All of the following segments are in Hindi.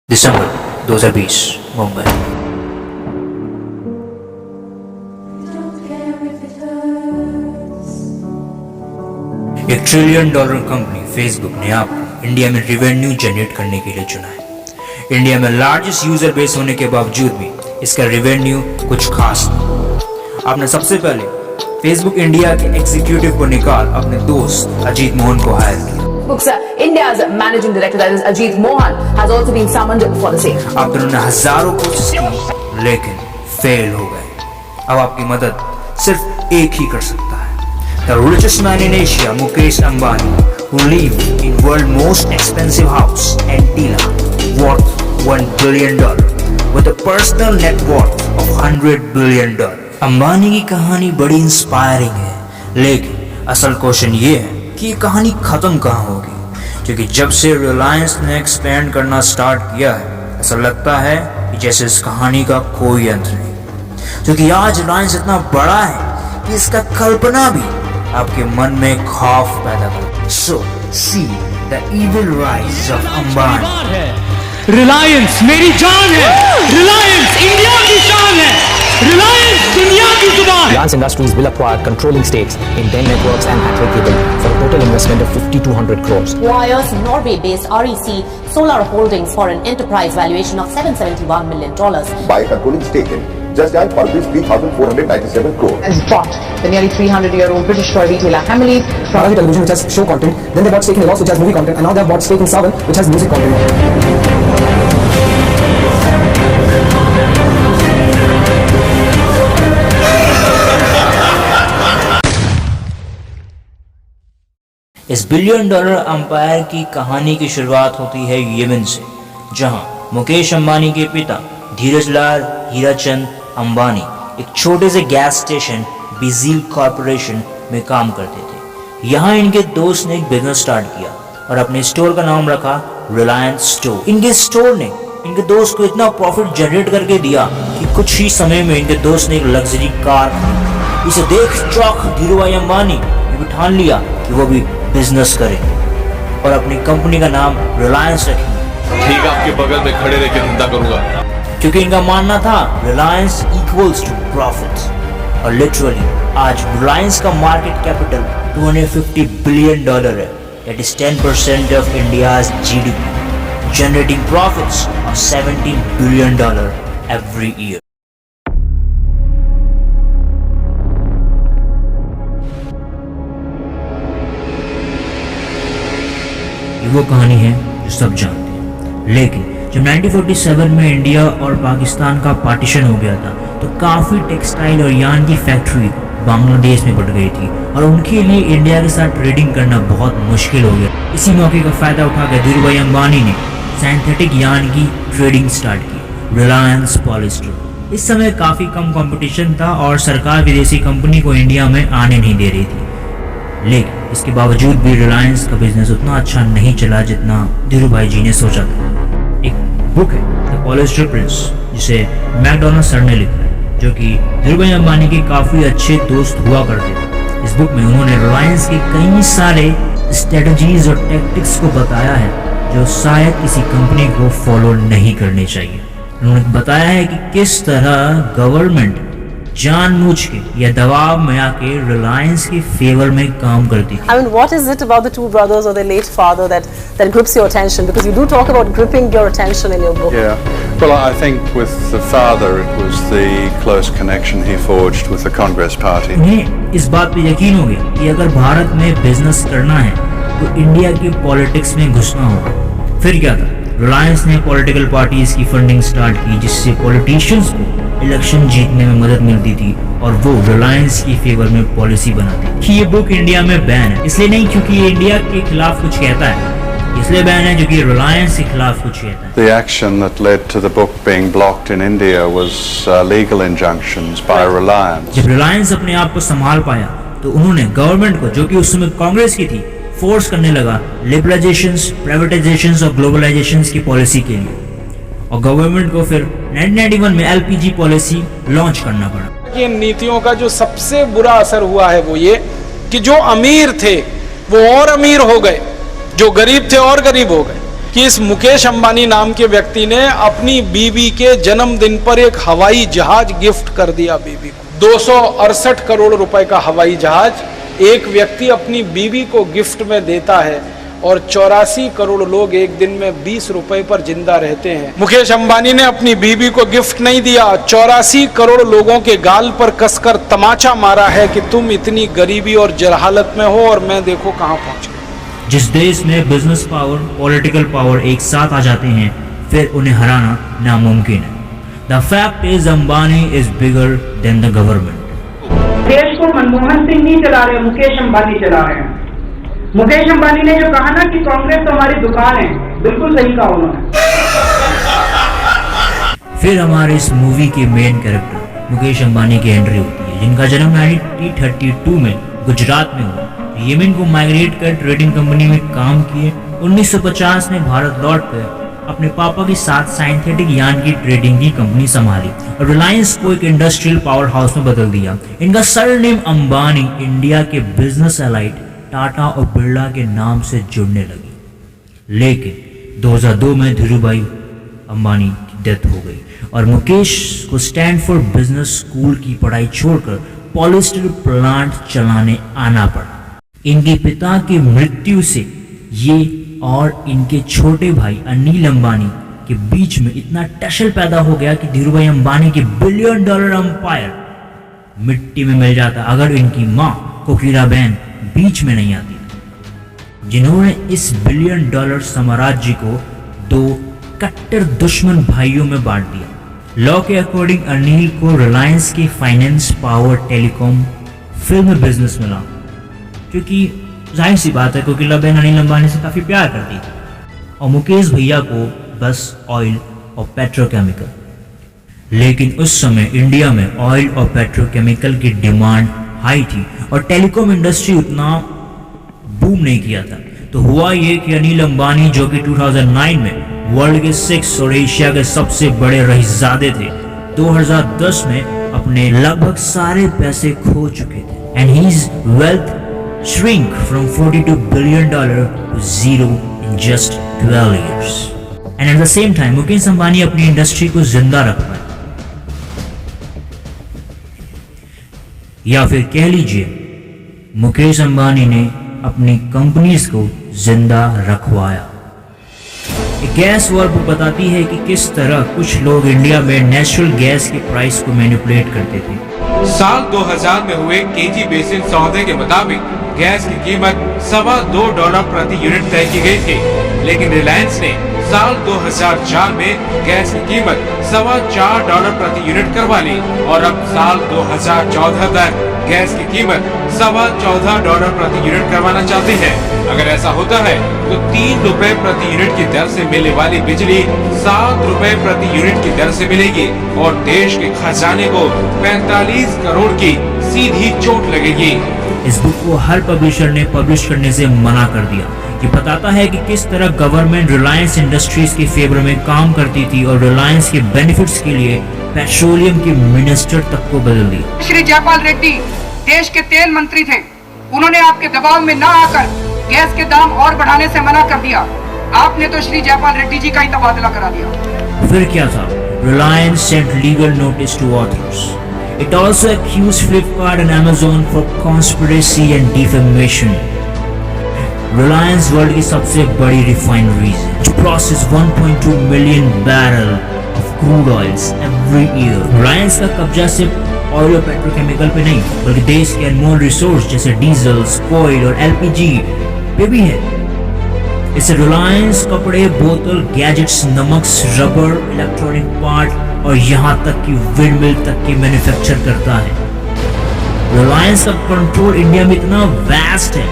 दिसंबर 2020 मुंबई। $1 ट्रिलियन कंपनी फेसबुक ने आपको इंडिया में रेवेन्यू जनरेट करने के लिए चुना है। इंडिया में लार्जेस्ट यूजर बेस होने के बावजूद भी इसका रेवेन्यू कुछ खास नहीं। आपने सबसे पहले फेसबुक इंडिया के एग्जीक्यूटिव को निकाल अपने दोस्त अजीत मोहन को हायर किया। India's managing director, that is Ajit Mohan, has also been summoned for the same. आप दोनों ने हजारों कोशिश की लेकिन फेल हो गए। अब आपकी मदद सिर्फ एक ही कर सकता है। The richest man in Asia, Mukesh Ambani, who live in world most expensive house, Antilla, worth $1 billion, with a personal net worth of $100 billion. Ambani की कहानी बड़ी इंस्पायरिंग है, लेकिन असल क्वेश्चन ये है कि ये कहानी खत्म कहाँ होगी? क्योंकि जब से रिलायंस ने एक्सपेंड करना स्टार्ट किया है, ऐसा लगता है कि जैसे इस कहानी का कोई अंत नहीं। क्योंकि आज रिलायंस इतना बड़ा है कि इसका कल्पना भी आपके मन में खौफ पैदा करता है। So see the evil rise of Ambani. Reliance मेरी जान है, रिलायंस इंडिया की शान है, रिलायंस दुनिया की जुबान। Reliance Industries will acquire controlling stakes in Den Networks and Hathway Cable for a total investment of 5,200 crores. Acquires Norway-based REC Solar Holdings for an enterprise valuation of $771 million. Buy a controlling stake in Just Dial for rupees 3,497 crore. Has bought the nearly 300-year-old British toy retailer Hamleys Private television which has show content, then they bought stake in Lost which has movie content, and now they have bought stake in Savan which has music content. इस $1 बिलियन अंपायर की कहानी की शुरुआत होती है यमन से, जहां मुकेश अंबानी के पिता धीरजलाल हीराचंद अंबानी एक छोटे से गैस स्टेशन बिजील कॉर्पोरेशन में काम करते थे। यहां इनके दोस्त ने एक बिजनेस स्टार्ट किया और अपने स्टोर का नाम रखा रिलायंस स्टोर। इनके स्टोर ने इनके दोस्त को इतना प्रॉफिट जनरेट करके दिया कि कुछ ही समय में इनके दोस्त ने एक लग्जरी कार खरीदी। इसे देख चौंक धीरूभाई अंबानी ने ठान लिया कि वो भी बिजनेस करेंगे और अपनी कंपनी का नाम रिलायंस रखेंगे। ठीक आपके बगल में खड़े रह के धंधा करूंगा, क्योंकि इनका मानना था रिलायंस इक्वल्स टू प्रॉफिट। और लिटरली आज रिलायंस का मार्केट कैपिटल $250 बिलियन है, that is 10% of India's GDP, generating profits of $17 billion every year. वो कहानी है जो सब जानते हैं, लेकिन जब 1947 में इंडिया और पाकिस्तान का पार्टीशन हो गया था तो काफ़ी टेक्सटाइल और यार्न की फैक्ट्री बांग्लादेश में बढ़ गई थी और उनके लिए इंडिया के साथ ट्रेडिंग करना बहुत मुश्किल हो गया। इसी मौके का फ़ायदा उठाकर धीरूभाई अंबानी ने सिंथेटिक यार्न की ट्रेडिंग स्टार्ट की, रिलायंस पॉलिस्टर। इस समय काफ़ी कम कंपटीशन था और सरकार विदेशी कंपनी को इंडिया में आने नहीं दे रही थी, लेकिन इसके बावजूद भी रिलायंस का बिजनेस उतना अच्छा नहीं चला जितना धीरूभाई जी ने सोचा था। एक बुक है द पॉलिस्टर प्रिंस, जिसे मैकडोनाल्ड सर ने लिखा है, जो कि धीरूभाई अंबानी के काफ़ी अच्छे दोस्त हुआ करते थे। इस बुक में उन्होंने रिलायंस के कई सारे स्ट्रेटजीज और टैक्टिक्स को बताया है जो शायद किसी कंपनी को फॉलो नहीं करने चाहिए। उन्होंने बताया है कि किस तरह गवर्नमेंट जानबूझ के या दबाव में आके रिलायंस के फेवर में काम करती थी। I mean, what is it about the two brothers or their late father that grips your attention? Because you do talk about gripping your attention in your book. Yeah. Well, I think with the father, it was the close connection he forged with the Congress Party. उन्हें इस बात पे यकीन हो गया कि अगर भारत में बिजनेस करना है तो इंडिया की पॉलिटिक्स में घुसना होगा। फिर क्या था, रिलायंस ने पॉलिटिकल पार्टीज की फंडिंग स्टार्ट की, जिससे पॉलिटिशियंस को इलेक्शन जीतने में मदद मिलती थी और वो रिलायंस की फेवर में पॉलिसी बनाते। ये बुक इंडिया में बैन है, इसलिए नहीं क्योंकि ये इंडिया के खिलाफ कुछ कहता है, इसलिए बैन है क्योंकि रिलायंस के खिलाफ कुछ कहता है। The action that led to the book being blocked in India was legal injunctions by Reliance. जब रिलायंस अपने आप को संभाल पाया तो उन्होंने गवर्नमेंट को, जो कि उस समय कांग्रेस की थी, फोर्स करने लगा लिबरलाइजेशंस, प्राइवेटाइजेशंस और ग्लोबलाइजेशंस की पॉलिसी के लिए। और गवर्नमेंट को फिर 1991 में एलपीजी पॉलिसी लॉन्च करना पड़ा। इन नीतियों का जो सबसे बुरा असर हुआ है वो ये कि जो अमीर थे वो और अमीर हो गए, जो गरीब थे और गरीब हो गए। कि इस मुकेश अंबानी नाम के व्यक्ति ने अपनी बीवी के जन्मदिन पर एक हवाई जहाज गिफ्ट कर दिया बीवी को। 268 करोड़ रुपए का हवाई जहाज एक व्यक्ति अपनी बीवी को गिफ्ट में देता है और 84 करोड़ लोग एक दिन में 20 रुपए पर जिंदा रहते हैं। मुकेश अंबानी ने अपनी बीवी को गिफ्ट नहीं दिया, 84 करोड़ लोगों के गाल पर कसकर तमाचा मारा है कि तुम इतनी गरीबी और जरहालत में हो और मैं देखो कहां पहुंच गया। जिस देश में बिजनेस पावर, पॉलिटिकल पावर एक साथ आ जाते हैं, फिर उन्हें हराना नामुमकिन है। The fact is Ambani is bigger than the government. देश को मनमोहन सिंह नहीं चला रहे, मुकेश अंबानी चला रहे हैं। मुकेश अंबानी ने जो कहा ना कि कांग्रेस तो हमारी दुकान है, बिल्कुल सही कहा उन्होंने। फिर हमारे इस मूवी के मेन कैरेक्टर मुकेश अंबानी की एंट्री होती है, जिनका जन्म 1932 में गुजरात में हुआ। येमेन को माइग्रेट कर ट्रेडिंग कंपनी में काम किए। 1950 में भारत लौटकर अपने पापा के साथ साइंथेटिक यान की ट्रेडिंग की कंपनी संभाली और रिलायंस को एक इंडस्ट्रियल पावर हाउस में बदल दिया। इनका सरनेम अंबानी इंडिया के बिजनेस एलाइट टाटा और बिरला के नाम से जुड़ने लगी। लेकिन 2002 में धीरूभाई अंबानी की डेथ हो गई और मुकेश को स्टैनफोर्ड बिजनेस स्कूल की पढ़ाई छोड़कर पॉलिस्टर प्लांट चलाने आना पड़ा। इनके पिता की मृत्यु से ये और इनके छोटे भाई अनिल अंबानी के बीच में इतना टसल पैदा हो गया कि धीरूभाई अंबानी के $1 बिलियन एम्पायर मिट्टी में मिल जाता अगर इनकी मां कोकिलाबेन बीच में नहीं आती, जिन्होंने इस $1 बिलियन साम्राज्य को 2 कट्टर दुश्मन भाइयों में बांट दिया। लॉ के अकॉर्डिंग अनिल को रिलायंस की finance, power, telecom, film business मिला, क्योंकि जाहिर सी बात है कोकिलाबेन अनिल अंबानी से काफी प्यार करती थी, और मुकेश भैया को बस ऑयल और पेट्रोकेमिकल। लेकिन उस समय इंडिया में ऑयल और पेट्रोकेमिकल की डिमांड हाई थी और टेलीकॉम इंडस्ट्री उतना बूम नहीं किया था। तो हुआ ये कि अनिल अंबानी, जो कि 2009 में वर्ल्ड के 6 और एशिया के सबसे बड़े रईसजादे थे, 2010 में अपने लगभग सारे पैसे खो चुके थे and his wealth shrink from $42 billion to zero in just 12 years. And at the same time, Mukesh Ambani अपनी इंडस्ट्री को जिंदा रख पाए, या फिर कह लीजिए मुकेश अंबानी ने अपनी कंपनीज को जिंदा रखवाया। गैस वॉर बताती है कि किस तरह कुछ लोग इंडिया में नेचुरल गैस के प्राइस को मैनिपुलेट करते थे। साल 2000 में हुए केजी बेसिन सौदे के मुताबिक गैस की कीमत $2.25 प्रति यूनिट तय की गई थी, लेकिन रिलायंस ने साल 2004 में गैस की कीमत $4.25 प्रति यूनिट करवा ली और अब साल 2014 तक गैस की कीमत $14.25 प्रति यूनिट करवाना चाहते हैं। अगर ऐसा होता है तो ₹3 प्रति यूनिट की दर से मिलने वाली बिजली ₹7 प्रति यूनिट की दर से मिलेगी और देश के खजाने को 45 करोड़ की सीधी चोट लगेगी। इस बुक को हर पब्लिशर ने पब्लिश करने से मना कर दिया। ये बताता है कि किस तरह गवर्नमेंट रिलायंस इंडस्ट्रीज के फेवर में काम करती थी और रिलायंस के बेनिफिट्स के लिए पेट्रोलियम के मिनिस्टर तक को बदल दिया। श्री जयपाल रेड्डी देश के तेल मंत्री थे, उन्होंने आपके दबाव में न आकर गैस के दाम और बढ़ाने से मना कर दिया। आपने तो श्री जयपाल रेड्डी जी का ही तबादला करा दिया। फिर क्या था? Reliance sent legal notice to authors. It also accused Flipkart and Amazon for conspiracy and defamation. Reliance world की सबसे बड़ी refineries which process 1.2 million barrel of crude oils every year. Reliance का कब्जा सिर्फ ऑयल और पेट्रोकेमिकल पे नहीं, बल्कि देश के अनमोल रिसोर्स जैसे डीजल, कोयल और LPG पे भी है। इससे रिलायंस कपड़े, बोतल, गैजेट्स, नमक, रबर, इलेक्ट्रॉनिक पार्ट और यहाँ तक कि विंडमिल तक के मैन्युफैक्चर करता है। रिलायंस का कंट्रोल इंडिया में इतना वास्ट है,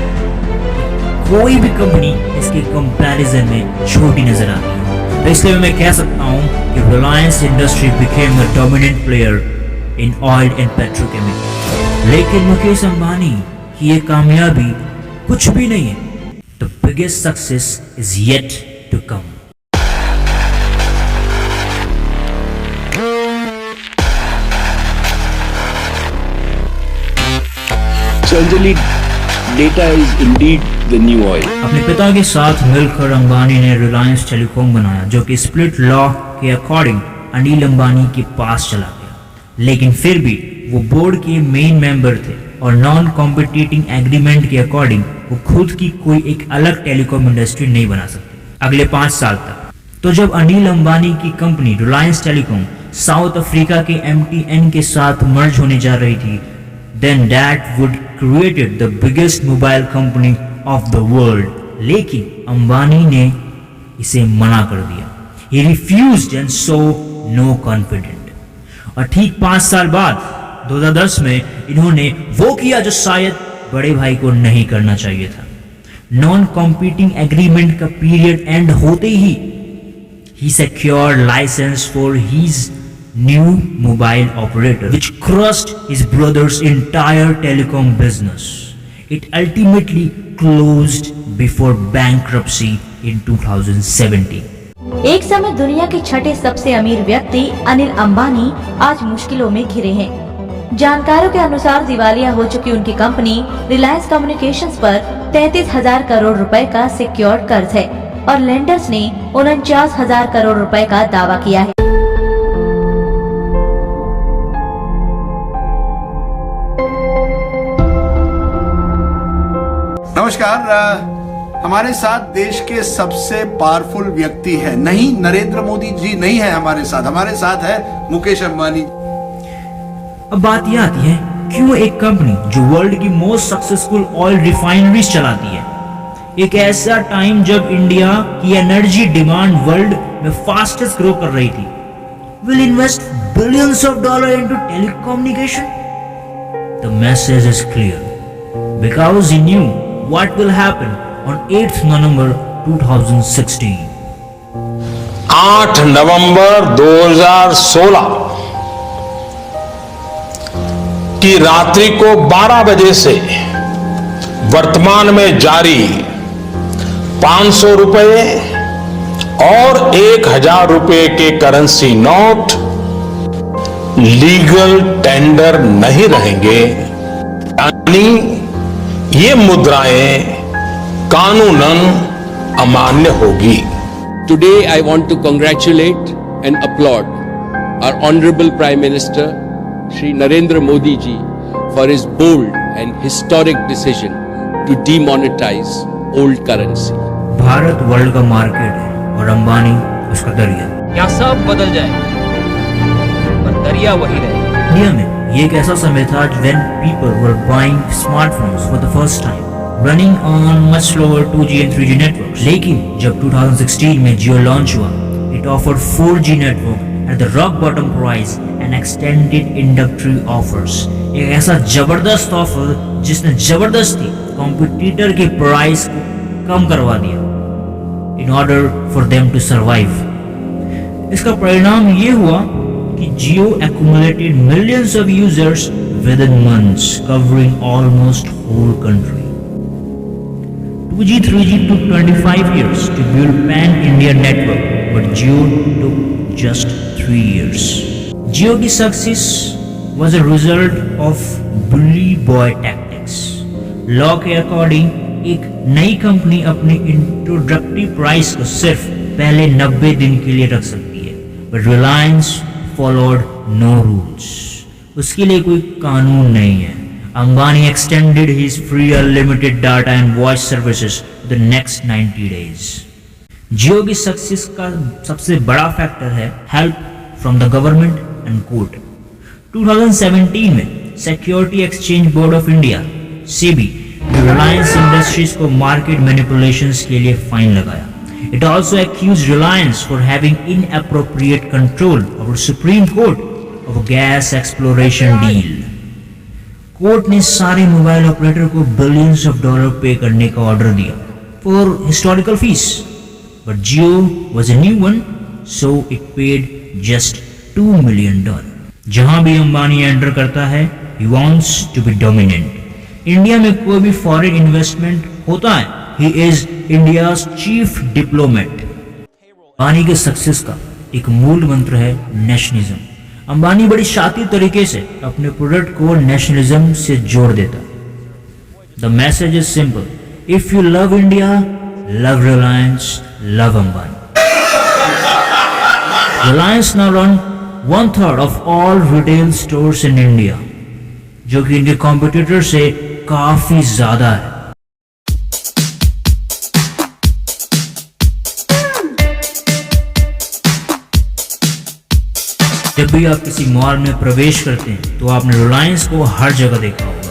कोई भी कंपनी इसके कंपैरिजन में छोटी नजर आती है। तो इसलिए मैं कह सकता हूँ कि Reliance industry became a dominant player in oil and petrochemical. लेकिन मुकेश अंबानी की ये कामयाबी कुछ भी नहीं है। The biggest success is yet to come. So Anjali, data is indeed the new oil. अपने पिता के साथ मिलकर अंबानी ने रिलायंस टेलीकॉम बनाया, जो कि स्प्लिट लॉ के अकॉर्डिंग अनिल अंबानी के पास चला गया। लेकिन फिर भी वो बोर्ड के मेन मेंबर थे और नॉन कॉम्पिटिटिंग एग्रीमेंट के अकॉर्डिंग वो खुद की कोई एक अलग टेलीकॉम इंडस्ट्री नहीं बना सकते अगले 5 साल तक। तो जब अनिल अंबानी की company Reliance telecom south Africa के MTN के साथ मर्ज होने जा रही थी, then that would created the biggest mobile company of the world. लेकिन अंबानी ने इसे मना कर दिया। He refused and so no confident. और ठीक 5 साल बाद 2010 में इन्होंने वो किया जो शायद बड़े भाई को नहीं करना चाहिए था। नॉन कॉम्पिटिंग एग्रीमेंट का पीरियड एंड होते ही he secured license for his new mobile operator, which crushed his brother's entire telecom business. It ultimately closed before bankruptcy in 2017. एक समय दुनिया के छठे सबसे अमीर व्यक्ति अनिल अंबानी आज मुश्किलों में घिरे हैं। जानकारों के अनुसार दिवालिया हो चुकी उनकी कंपनी रिलायंस कम्युनिकेशंस पर 33,000 करोड़ रुपए का सिक्योर्ड कर्ज है और लेंडर्स ने 49,000 करोड़ रुपए का दावा किया है। नमस्कार, हमारे साथ देश के सबसे पावरफुल व्यक्ति है, नहीं नरेंद्र मोदी जी नहीं है हमारे साथ है मुकेश अंबानी। अब बात यह आती है, क्यों एक कंपनी जो वर्ल्ड की मोस्ट सक्सेसफुल ऑयल रिफाइनरीज चलाती है, एक ऐसा टाइम जब इंडिया की एनर्जी डिमांड वर्ल्ड में फास्टेस्ट ग्रो कर रही थी, will invest billions of dollar into telecommunication? The message is clear, because he knew what will happen on 8th November 2016. 8 नवंबर 2016 की रात्रि को 12 बजे से वर्तमान में जारी 500 रुपए और 1,000 रुपए के करेंसी नोट लीगल टेंडर नहीं रहेंगे, यानी ये मुद्राएं कानूनन अमान्य होगी। Today I want to congratulate and applaud our Honorable Prime Minister Shri Narendra Modi ji for his bold and historic decision to demonetize old currency. Bharat world का मार्केट है और अंबानी उसका दरिया। क्या सब बदल जाए पर दरिया वही रहे। इंडिया में ये एक ऐसा समय था when people were buying smartphones for the first time, running on much slower 2G and 3G networks. लेकिन जब 2016 में जियो लॉन्च हुआ, it offered 4G network at the rock bottom price and extended introductory offers. एक ऐसा जबरदस्त ऑफर जिसने जबरदस्ती कॉम्पिटिटर के प्राइस को कम करवा दिया in order for them to survive. इसका परिणाम ये हुआ कि Jio accumulated millions of users within months, covering almost whole country. 2G, 3G took 25 years to build pan-India network, but Jio took just 3 years. Jio की success was a result of bully boy tactics. Law के according एक नई कंपनी अपनी इंट्रोडक्टरी प्राइस को सिर्फ पहले 90 दिन के लिए रख सकती है, but Reliance followed no rules. उसके लिए कोई कानून नहीं है। Ambani extended his free unlimited data and voice services the next 90 days. जियो की सक्सेस का सबसे बड़ा फैक्टर है help from the government and court. 2017 में security exchange board of India SEBI ने रिलायंस इंडस्ट्रीज को मार्केट मैनिपुलेशंस के लिए फाइन लगाया। It also accused Reliance for having inappropriate control over Supreme Court of a gas exploration deal. Court ने सारे मोबाइल ऑपरेटर को बिलियंस ऑफ डॉलर पे करने का ऑर्डर दिया for historical fees, but Jio was a new one, so it paid just $2 million. जहां भी अंबानी एंटर करता है, he wants to be dominant. India में कोई भी फॉरेन इन्वेस्टमेंट होता है, he is India's chief diplomat. Ambani के सक्सेस का एक मूल मंत्र है नेशनलिज्म। अंबानी बड़ी शातिर तरीके से अपने प्रोडक्ट को नेशनलिज्म से जोड़ देता। The message is simple, if you love India, love Reliance, love Ambani. Reliance now run 1/3 of all retail stores in India, जो कि इनके कॉम्पिटिटर से काफी ज्यादा है। जब भी आप किसी मॉल में प्रवेश करते हैं तो आपने रिलायंस को हर जगह देखा होगा।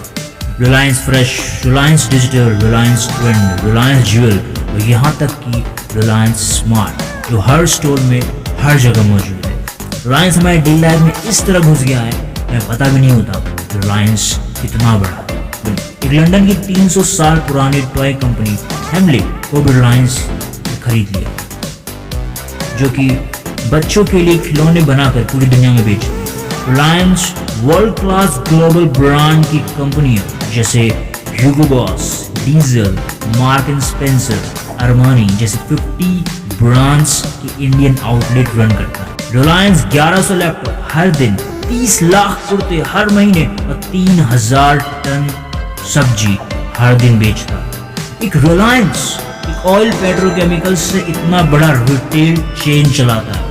Reliance fresh, Reliance digital, Reliance trend, Reliance jewel और यहाँ तक कि रिलायंस स्मार्ट, जो हर स्टोर में हर जगह मौजूद है। रिलायंस हमारे डेली लाइफ में इस तरह घुस गया है, हमें पता भी नहीं होता रिलायंस कितना बड़ा है। एक लंदन की 300 साल पुरानी टॉय कंपनी हेमले को भी रिलायंस खरीद लिया, जो कि बच्चों के लिए खिलौने बनाकर पूरी दुनिया में बेचती है। Reliance world class global brand की कंपनियां जैसे Hugo Boss, Diesel, Mark and Spencer, Armani जैसे 50 ब्रांड्स के इंडियन आउटलेट रन करता है। रिलायंस 1100 लैपटॉप हर दिन, 30 लाख कुर्ते हर महीने और 3000 टन सब्जी हर दिन बेचता है। एक रिलायंस एक ऑयल पेट्रोकेमिकल से इतना बड़ा रिटेल चेन चलाता है।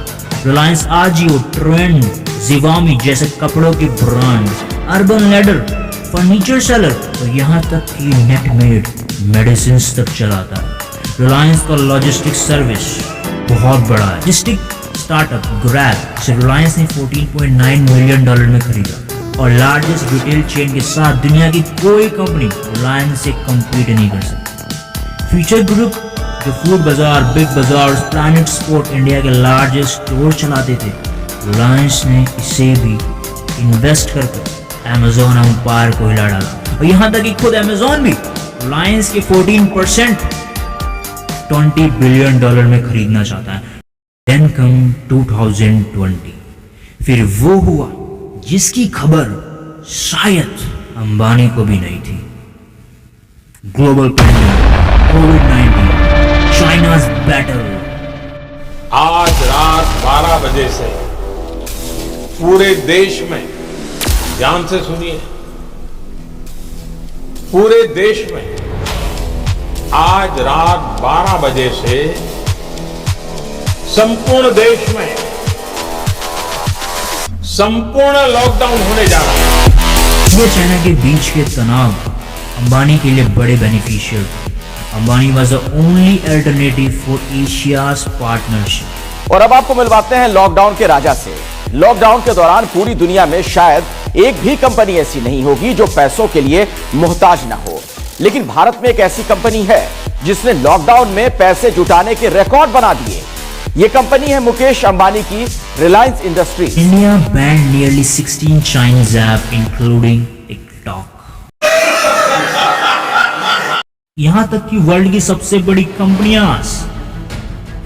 रिलायंस आजियो, ट्रेंड, जिवामी जैसे कपड़ों के brand, urban ladder, furniture seller और यहाँ तक कि नेटमेड मेडिसिन तक चलाता है। रिलायंस का लॉजिस्टिक सर्विस बहुत बड़ा है। लॉजिस्टिक स्टार्टअप ग्रैब से रिलायंस ने $14.9 मिलियन में खरीदा और लार्जेस्ट रिटेल चेन के साथ दुनिया की कोई कंपनी रिलायंस से कम्पीट नहीं कर सकती। फ्यूचर ग्रुप जो फूड बाजार, बिग बाजार, प्लैनेट स्पोर्ट इंडिया के लार्जेस्ट स्टोर चलाते थे, रिलायंस ने इसे भी इन्वेस्ट करके अमेज़न एम्पायर को हिला डाला और यहाँ तक कि खुद अमेज़न भी रिलायंस के 14% $20 बिलियन में खरीदना चाहता है। Then come 2020, फिर वो हुआ जिसकी खबर शायद अंबानी को भी नहीं थी। ग्लोबल पैंडेमिक, कोविड-19, चाइना's बैटल। आज रात 12 बजे से पूरे देश में, ध्यान से सुनिए, पूरे देश में आज रात 12 बजे से संपूर्ण देश में संपूर्ण लॉकडाउन होने जा रहा है। इंडिया चाइना के बीच के तनाव अंबानी के लिए बड़े beneficial. Ambani was the only alternative for Asia's partnership. और अब आपको मिलवाते हैं लॉकडाउन के राजा से। लॉकडाउन के दौरान पूरी दुनिया में शायद एक भी कंपनी ऐसी नहीं होगी जो पैसों के लिए मोहताज ना हो, लेकिन भारत में एक ऐसी कंपनी है जिसने लॉकडाउन में पैसे जुटाने के रिकॉर्ड बना दिए। ये कंपनी है मुकेश अंबानी की Reliance industries. India band nearly 16 Chinese app including TikTok. यहां तक कि वर्ल्ड की सबसे बड़ी कंपनियां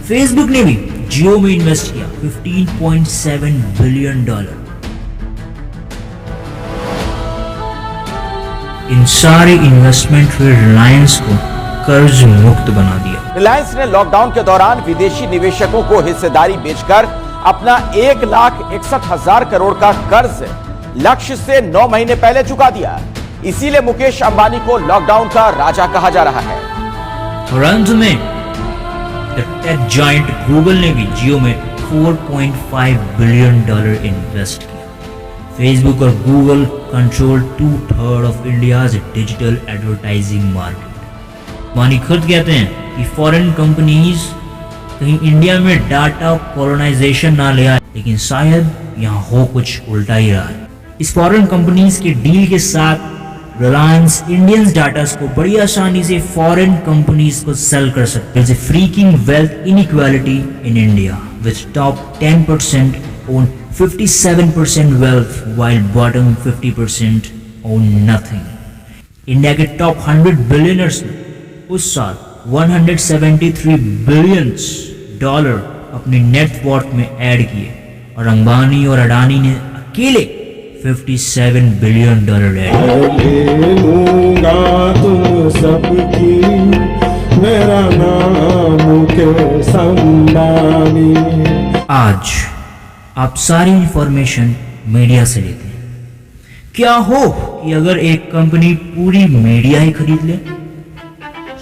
फेसबुक ने भी जियो में इन्वेस्ट किया $15.7 बिलियन। इन सारे इन्वेस्टमेंट ने रिलायंस को कर्ज मुक्त बना दिया। रिलायंस ने लॉकडाउन के दौरान विदेशी निवेशकों को हिस्सेदारी बेचकर अपना 1,61,000 करोड़ का कर्ज लक्ष्य से 9 महीने पहले चुका दिया। इसीलिए मुकेश अंबानी को लॉकडाउन का राजा कहा जा रहा है। और अंत में टेक जायंट गूगल ने भी जियो में $4.5 बिलियन इन्वेस्ट किया। फेसबुक और Google control 2/3 of India's digital advertising market. मानी खुद कहते हैं कि फॉरेन कंपनीज कहीं इंडिया में डाटा कॉलोनाइजेशन ना ले आए, लेकिन शायद यहाँ हो कुछ उल्टा ही रहा है। इस फॉरेन कंपनीज के डील के साथ रिलायंस इंडियन डाटा को बड़ी आसानी से फॉरेन कंपनीज को सेल कर सकते हैं। Freaking wealth inequality in India which top 10% own 57% wealth while bottom 50% own nothing। India के टॉप 100 बिलियनर्स ने उस साल $173 बिलियन अपने नेटवर्थ में ऐड किए और अंबानी और अडानी ने अकेले $57 बिलियन ऐड आज आप सारी इंफॉर्मेशन मीडिया से लेते हैं। क्या हो कि अगर एक कंपनी पूरी मीडिया ही खरीद ले?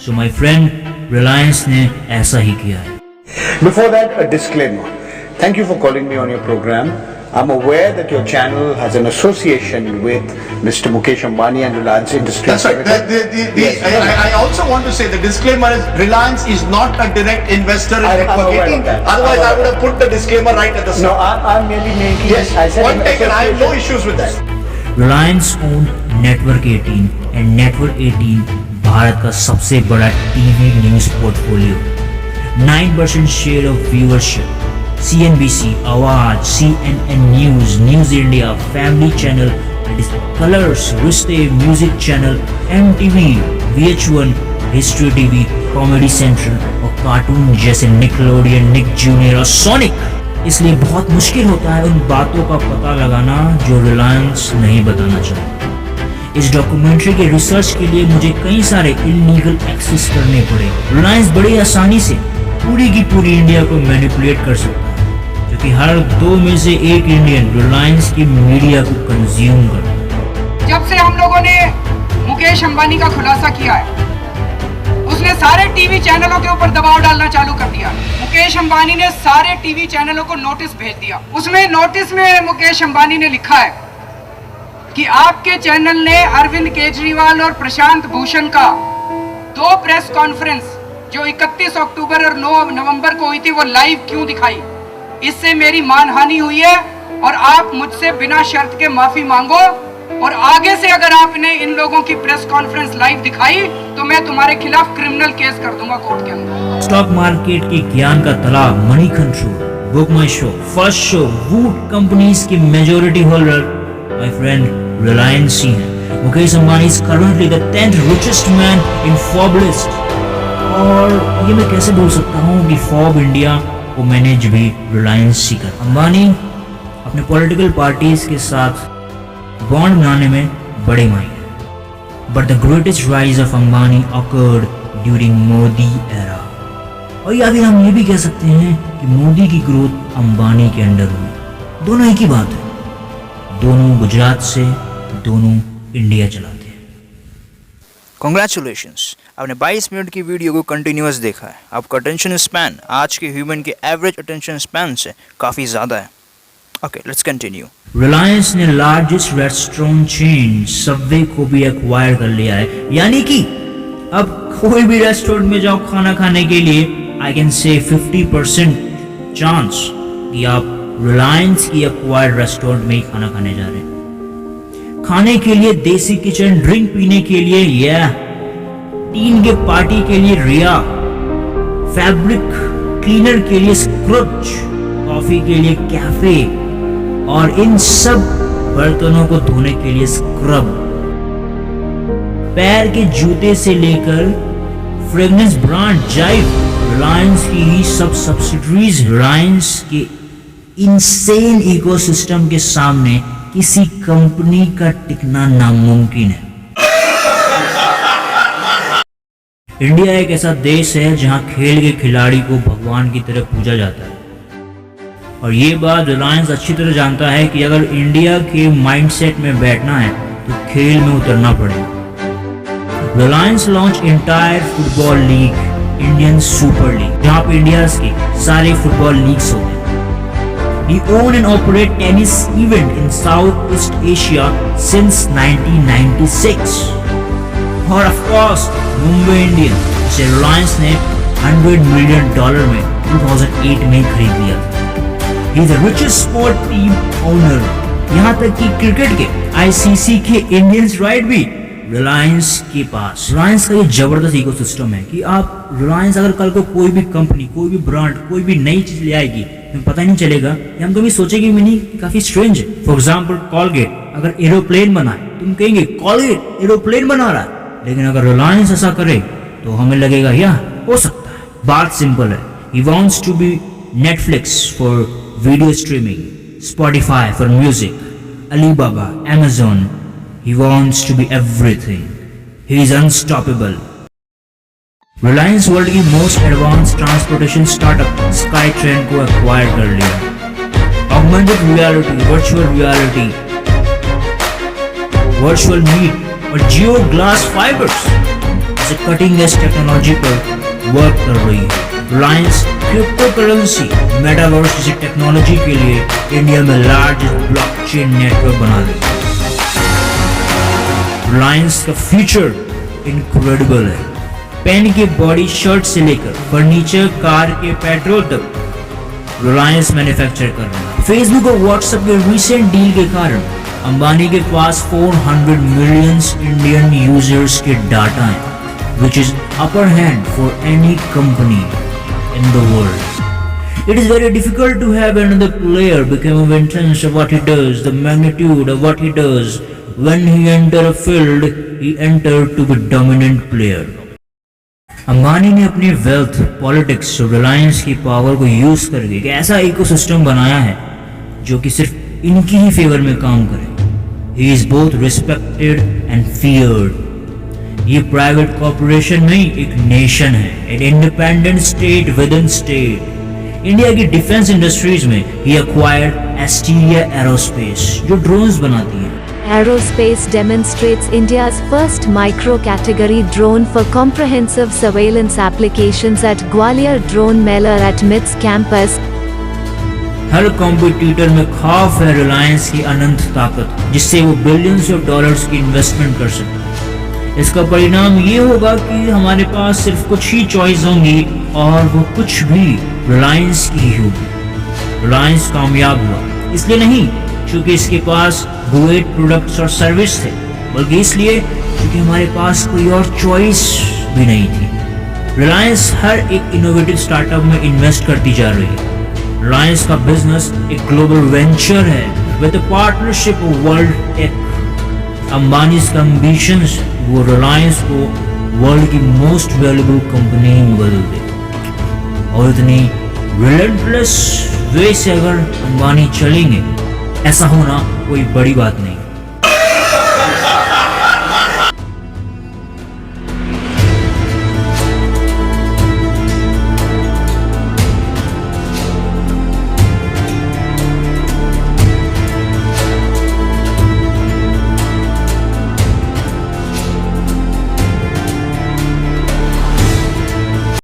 सो माय फ्रेंड, रिलायंस ने ऐसा ही किया है। Before that, a disclaimer. Thank you for calling me on your program. I'm aware that your channel has an association with Mr. Mukesh Ambani and Reliance Industries. That's right. I also want to say the disclaimer is Reliance is not a direct investor in network 18. Otherwise, I would have put the disclaimer right at the start. No, I'm merely making. Yes, point taken. I have no issues with that. Reliance owned Network 18 and Network 18 Bharat का सबसे बड़ा TV news portfolio, 9% share of viewership, CNBC, Awaaz, CNN news, news India, family channel, colors, Rishtey, music channel, MTV, VH1, history TV, comedy central और कार्टून जैसे निकलोडियन, निक जूनियर और सोनिक। इसलिए बहुत मुश्किल होता है उन बातों का पता लगाना जो रिलायंस नहीं बताना चाहता। इस डॉक्यूमेंट्री के रिसर्च के लिए मुझे कई सारे इलीगल एक्सेस करने पड़े। रिलायंस बड़ी आसानी से पूरी की पूरी इंडिया को मैनिपुलेट कर सकता है, क्योंकि हर 2 में से 1 इंडियन रिलायंस की मीडिया को कंज्यूम करता है। जब से हम लोगों ने मुकेश अंबानी का खुलासा किया है, उसने सारे टीवी चैनलों के ऊपर दबाव डालना चालू कर दिया। मुकेश अंबानी ने सारे टीवी चैनलों को नोटिस भेज दिया। उसमें नोटिस में मुकेश अंबानी ने लिखा है कि आपके चैनल ने अरविंद केजरीवाल और प्रशांत भूषण का 2 प्रेस कॉन्फ्रेंस जो 31 अक्टूबर और 9 नवंबर को हुई थी वो लाइव क्यों दिखाई। इससे मेरी मानहानि हुई है और आप मुझसे बिना शर्त के माफी मांगो, और आगे से अगर आपने इन लोगों की प्रेस कॉन्फ्रेंस लाइव दिखाई तो मैं तुम्हारे खिलाफ क्रिमिनल केस कर दूंगा कोर्ट के अंदर। स्टॉक मार्केट की ज्ञान का तालाब, money control, book my show, first show, Voot companies की majority holder my friend Reliance ही है। Mukesh Ambani is currently the 10th richest man in Forbes list। और ये मैं कैसे बोल सकता हूँ कि फॉर्ब इंडिया को मैनेज भी रिलायंस ही कर। अंबानी अपने पॉलिटिकल पार्टीज के साथ बॉन्ड बनाने में बड़े माहिर हैं, but the greatest rise of Ambani occurred during Modi era. और या फिर हम ये भी कह सकते हैं कि मोदी की ग्रोथ अंबानी के अंडर हुई। दोनों एक ही बात है, दोनों गुजरात से, दोनों इंडिया चलाते हैं। कॉन्ग्रेचुलेशंस, आपने 22 मिनट की वीडियो को कंटिन्यूअस देखा है। आपका अटेंशन स्पैन आज के ह्यूमन के एवरेज अटेंशन स्पैन से काफ़ी ज़्यादा है। Okay, let's continue. रिलायंस ने लार्जेस्ट रेस्टोरेंट चेन सबवे को भी एक्वायर कर लिया है, यानी कि अब कोई भी रेस्टोरेंट में जाओ खाना खाने के लिए, आई कैन से 50% चांस कि आप रिलायंस की एक्वायर्ड रेस्टोरेंट में ही खाना खाने जा रहे हैं। खाने के लिए देसी किचन, ड्रिंक पीने के लिए टीन के पार्टी के लिए रिया, फैब्रिक क्लीनर के लिए स्क्रच, कॉफी के लिए कैफे और इन सब बर्तनों को धोने के लिए स्क्रब, पैर के जूते से लेकर फ्रेग्रेंस ब्रांड जाइव, रिलायंस की ही सब सब्सिडरीज रिलायंस के इनसेन इकोसिस्टम के सामने किसी कंपनी का टिकना नामुमकिन है। इंडिया एक ऐसा देश है जहां खेल के खिलाड़ी को भगवान की तरह पूजा जाता है, और ये बात रिलायंस अच्छी तरह जानता है कि अगर इंडिया के माइंडसेट में बैठना है तो खेल में उतरना पड़ेगा। Reliance launch entire football league, Indian super league, जहां पे इंडिया के सारे फुटबॉल लीग्स होते हैं। We own and operate tennis event in Southeast Asia since 1996. और of course मुंबई इंडियन, जिसे रिलायंस ने $100 मिलियन में 2008 में खरीद लिया। He is the richest sport team owner। यहाँ तक कि क्रिकेट के ICC के इंडियंस राइट भी रिलायंस के पास। रिलायंस का ये जबरदस्त इकोसिस्टम है कि आप रिलायंस अगर कल को कोई भी कंपनी, कोई भी ब्रांड, कोई भी नई चीज ले आएगी, हमें पता ही नहीं चलेगा, हम कभी सोचेंगे भी नहीं, काफी स्ट्रेंज है। फॉर एग्जाम्पल कॉलगेट अगर एरोप्लेन बनाए, तुम कहेंगे कॉलगेट एरोप्लेन बना रहा है, लेकिन अगर रिलायंस ऐसा करे तो हमें लगेगा यार हो सकता है। बात सिंपल है, he wants to be Netflix for video streaming, Spotify for music, Alibaba, Amazon। He wants to be everything. He is unstoppable. Reliance world की most advance transportation startup SkyTran को एक्वायर कर लिया। Augmented reality, virtual reality, virtual meet और जियो ग्लास फाइबर्स जैसे कटिंग एज टेक्नोलॉजी पर वर्क कर रही है। रिलायंस क्रिप्टो करेंसी मेटावर्स जैसी टेक्नोलॉजी के लिए इंडिया में लार्जेस्ट ब्लॉकचेन नेटवर्क बना रही है। रिलायंस का फ्यूचर इनक्रेडिबल है। पेन के बॉडी शर्ट से लेकर फर्नीचर, कार के पेट्रोल तक रिलायंस मैन्युफैक्चर कर रहा है। फेसबुक और व्हाट्सएप के रिसेंट डील के कारण अंबानी के पास 400 मिलियन इंडियन यूजर्स के डाटा है, which is upper hand for any company in the world. It is very difficult to have another player become a intense of what he does, the magnitude of what he does. When he enter a field, he enter to be dominant player. Ambani ने अपनी वेल्थ, पॉलिटिक्स और रिलायंस की पावर को यूज करके एक ऐसा इकोसिस्टम बनाया है जो कि सिर्फ इनकी ही फेवर में काम करे। He is both respected and feared. ये प्राइवेट कॉर्पोरेशन नहीं, एक नेशन है, एक independent state with in state. India की डिफेंस इंडस्ट्रीज में ही एक्वायर्ड एस्टीरिया एरोस्पेस जो ड्रोन्स बनाती है। Aerospace demonstrates India's first micro-category drone for comprehensive surveillance applications at Gwalior Drone Mela at MITS campus. Her competitor में खौफ है रिलायंस की अनंत ताकत, जिससे वो बिलियंस ऑफ डॉलर्स की इन्वेस्टमेंट कर सकते। इसका परिणाम ये होगा कि हमारे पास सिर्फ कुछ ही चॉइस होंगी और वो कुछ भी रिलायंस की ही होगी। रिलायंस कामयाब हुआ इसलिए नहीं क्योंकि इसके पास ग्रेट प्रोडक्ट्स और सर्विस थे, बल्कि इसलिए क्योंकि हमारे पास कोई और चॉइस भी नहीं थी। रिलायंस हर एक इनोवेटिव स्टार्टअप में इन्वेस्ट करती जा रही है। रिलायंस का बिजनेस एक ग्लोबल वेंचर है with partnership world tech. Ambani का एम्बिशंस वो रिलायंस को वर्ल्ड की मोस्ट वैल्यूएबल कंपनी में बदल दे। और इतनी रिलेंटलेस वे से अगर अंबानी चलेंगे, ऐसा होना कोई बड़ी बात नहीं।